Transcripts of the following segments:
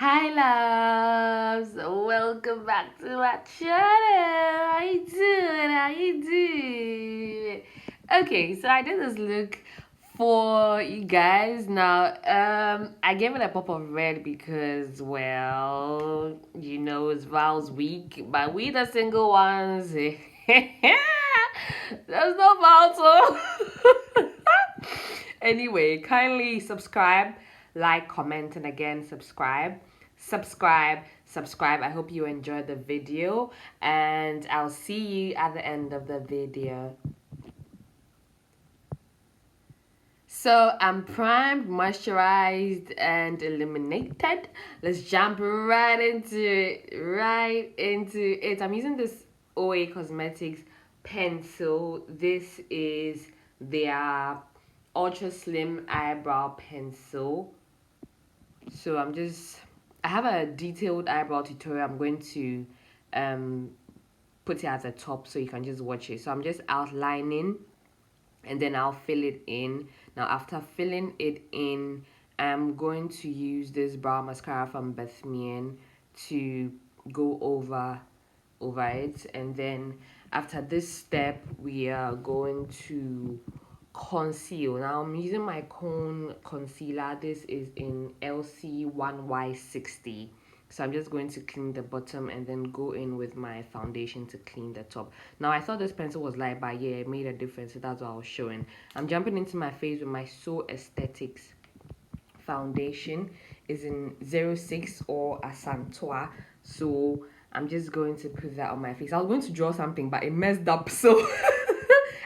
Hi loves, welcome back to my channel. How you doing? How you doing? Okay, so I did this look for you guys. Now, I gave it a pop of red because, well, you know, it's Val's week, but we the single ones. There's no Val, so anyway, kindly subscribe, like, comment, and again subscribe. I hope you enjoyed the video, and I'll see you at the end of the video. So I'm primed, moisturized, and illuminated. Let's jump right into it. I'm using this OA Cosmetics pencil. This is their ultra slim eyebrow pencil. So I have a detailed eyebrow tutorial. I'm going to put it at the top so you can just watch it. So I'm just outlining and then I'll fill it in. Now after filling it in, I'm going to use this brow mascara from Bethmian to go over it, and then after this step we are going to conceal. Now I'm using my cone concealer. This is in LC1Y60. So I'm just going to clean the bottom and then go in with my foundation to clean the top. Now I thought this pencil was light, but yeah, it made a difference. So that's what I was showing. I'm jumping into my face with my So Aesthetics foundation. Is in 06 or Asantewaa. So I'm just going to put that on my face. I was going to draw something, but it messed up. So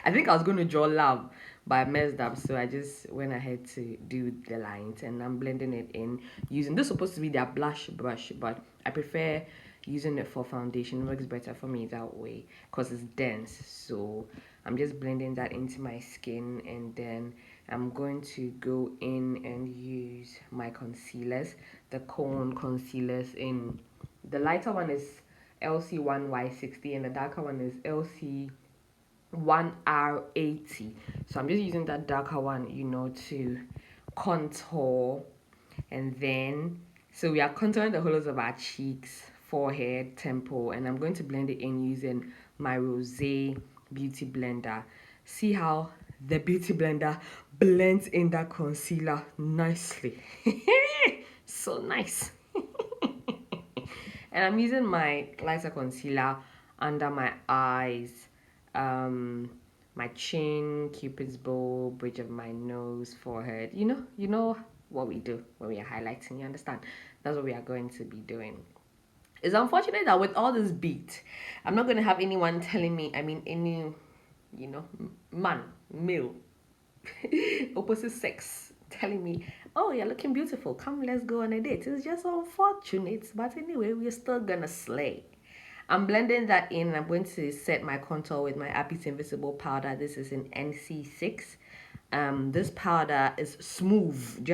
I think I was going to draw love, but I messed up. So I just went ahead to do the lines, and I'm blending it in using this. Supposed to be their blush brush, but I prefer using it for foundation. It works better for me that way because it's dense. So I'm just blending that into my skin, and then I'm going to go in and use my concealers, the cone concealers. In the lighter one is LC1Y60 and the darker one is LC1R80. So I'm just using that darker one, to contour. And then, so we are contouring the hollows of our cheeks, forehead, temple, and I'm going to blend it in using my Rosé Beauty Blender. See how the Beauty Blender blends in that concealer nicely. So nice. And I'm using my lighter concealer under my eyes, my chin, cupid's bow, bridge of my nose, forehead. You know what we do when we are highlighting. You understand? That's what we are going to be doing. It's unfortunate that with all this beat, I'm not going to have anyone telling me, any, man, male, opposite sex, telling me, oh, you're looking beautiful, come, let's go on a date. It's just unfortunate, but anyway, we're still gonna slay. I'm blending that in. I'm going to set my contour with my Apis Invisible powder. This is in NC6. This powder is smooth.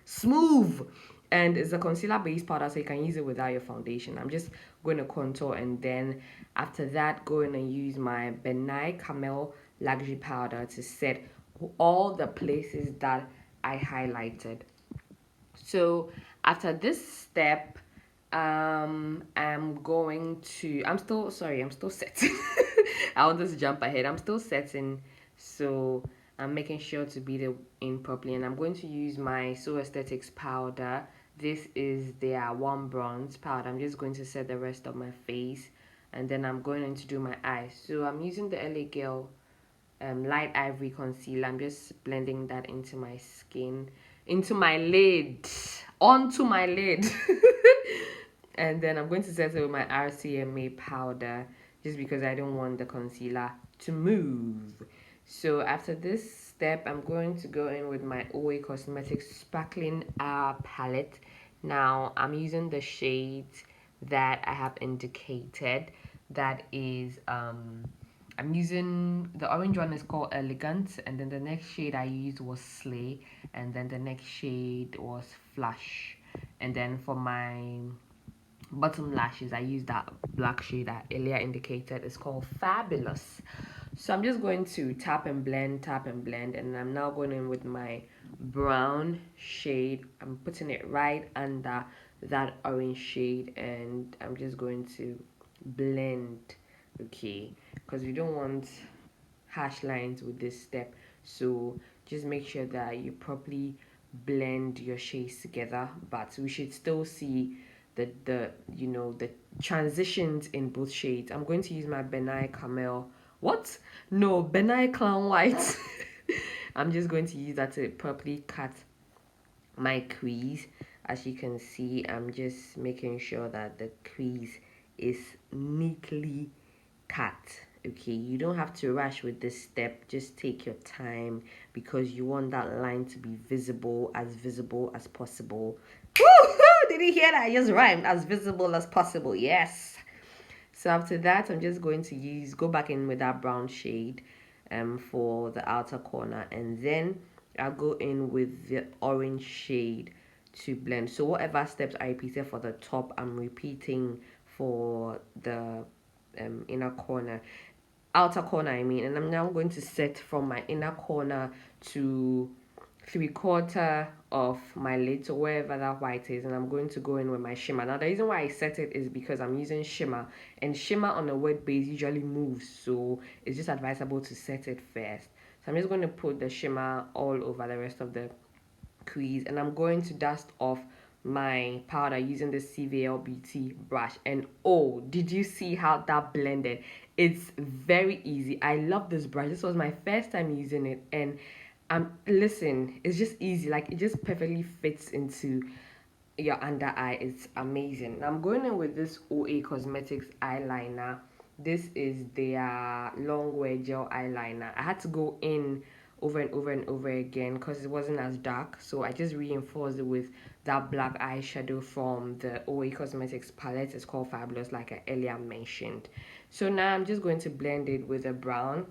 Smooth. And it's a concealer based powder, so you can use it without your foundation. I'm just going to contour, and then after that, going to use my Benai Camel Luxury Powder to set all the places that I highlighted. So after this step, I'm still setting. I'll just jump ahead. I'm still setting, so I'm making sure to beat it in properly, and I'm going to use my So Aesthetics powder. This is their warm bronze powder. I'm just going to set the rest of my face, and then I'm going to do my eyes. So I'm using the LA Girl Light Ivory concealer. I'm just blending that into my skin, onto my lid. And then I'm going to set it with my RCMA powder, just because I don't want the concealer to move. So after this step, I'm going to go in with my OA Cosmetics Sparkling Hour palette. Now I'm using the shades that I have indicated. That is I'm using the orange one is called Elegant, and then the next shade I used was Slay, and then the next shade was Flush. And then for my bottom lashes, I used that black shade that earlier indicated. It's called Fabulous. So I'm just going to tap and blend, and I'm now going in with my brown shade. I'm putting it right under that orange shade, and I'm just going to blend, okay, because we don't want harsh lines with this step. So just make sure that you properly blend your shades together, but we should still see the the transitions in both shades. I'm going to use my Benai Camel. What? No, Benai Clown White. I'm just going to use that to properly cut my crease. As you can see, I'm just making sure that the crease is neatly cut. Okay, you don't have to rush with this step. Just take your time because you want that line to be visible as possible. Woo! Did you hear that? I just rhymed. As visible as possible. Yes. So after that, I'm just going to go back in with that brown shade for the outer corner, and then I'll go in with the orange shade to blend. So whatever steps I repeated for the top, I'm repeating for the inner corner, outer corner I mean. And I'm now going to set from my inner corner to 3/4 of my lid, so wherever that white is, and I'm going to go in with my shimmer. Now the reason why I set it is because I'm using shimmer, and shimmer on a wet base usually moves, so it's just advisable to set it first. So I'm just going to put the shimmer all over the rest of the crease, and I'm going to dust off my powder using the CVL Beauty brush. And oh, did you see how that blended? It's very easy. I love this brush. This was my first time using it, and listen, it's just easy. Like, it just perfectly fits into your under eye. It's amazing. Now I'm going in with this OA Cosmetics eyeliner. This is their long wear gel eyeliner. I had to go in over and over and over again because it wasn't as dark, so I just reinforced it with that black eyeshadow from the OA Cosmetics palette. It's called Fabulous, like I earlier mentioned. So now I'm just going to blend it with a brown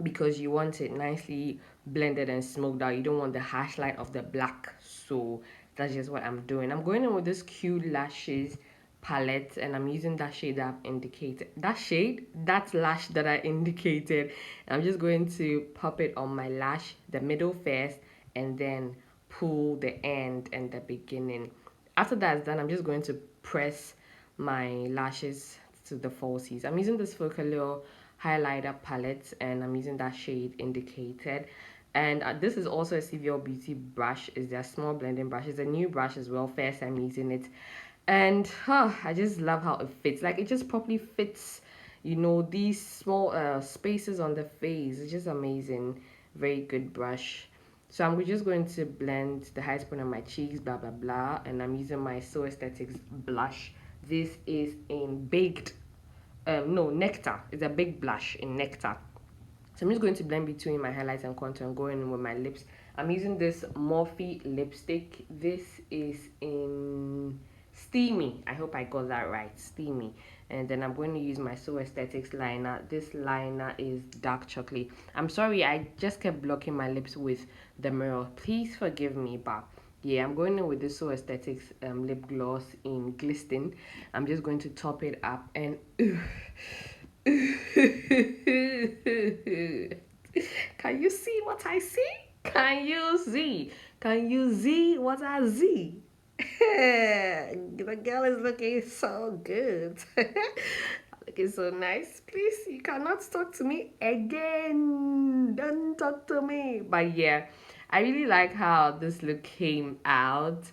because you want it nicely blended and smoked out. You don't want the harsh light of the black, so that's just what I'm doing. I'm going in with this Cute Lashes palette, and I'm using that shade that I've indicated. That lash that I indicated. I'm just going to pop it on my lash, the middle first, and then pull the end and the beginning. After that's done, I'm just going to press my lashes to the falsies. I'm using this Focalure highlighter palette, and I'm using that shade indicated. And this is also a CVL Beauty brush. It's their small blending brush. It's a new brush as well. First I'm using it, and I just love how it fits. Like, it just properly fits, these small spaces on the face. It's just amazing. Very good brush. So I'm just going to blend the highest point of my cheeks, blah blah blah, and I'm using my So Aesthetics blush. This is in baked no, nectar. It's a big blush in nectar. So I'm just going to blend between my highlights and contour and going in with my lips. I'm using this Morphe lipstick. This is in Steamy. I hope I got that right. Steamy. And then I'm going to use my So Aesthetics liner. This liner is dark chocolate. I'm sorry, I just kept blocking my lips with the mirror. Please forgive me, but yeah, I'm going in with this So Aesthetics lip gloss in Glisten. I'm just going to top it up, and can you see what I see? Can you see? Can you see what I see? The girl is looking so good. Looking so nice. Please, you cannot talk to me again. Don't talk to me. But yeah, I really like how this look came out.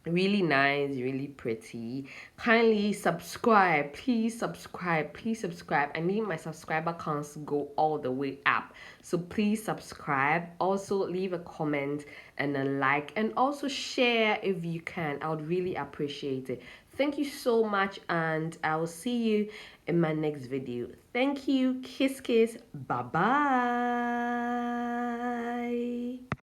Really nice, really pretty. Kindly subscribe, please subscribe, please subscribe. I need my subscriber counts to go all the way up, so please subscribe. Also leave a comment and a like, and also share if you can. I would really appreciate it. Thank you so much, and I will see you in my next video. Thank you. Kiss kiss. Bye bye.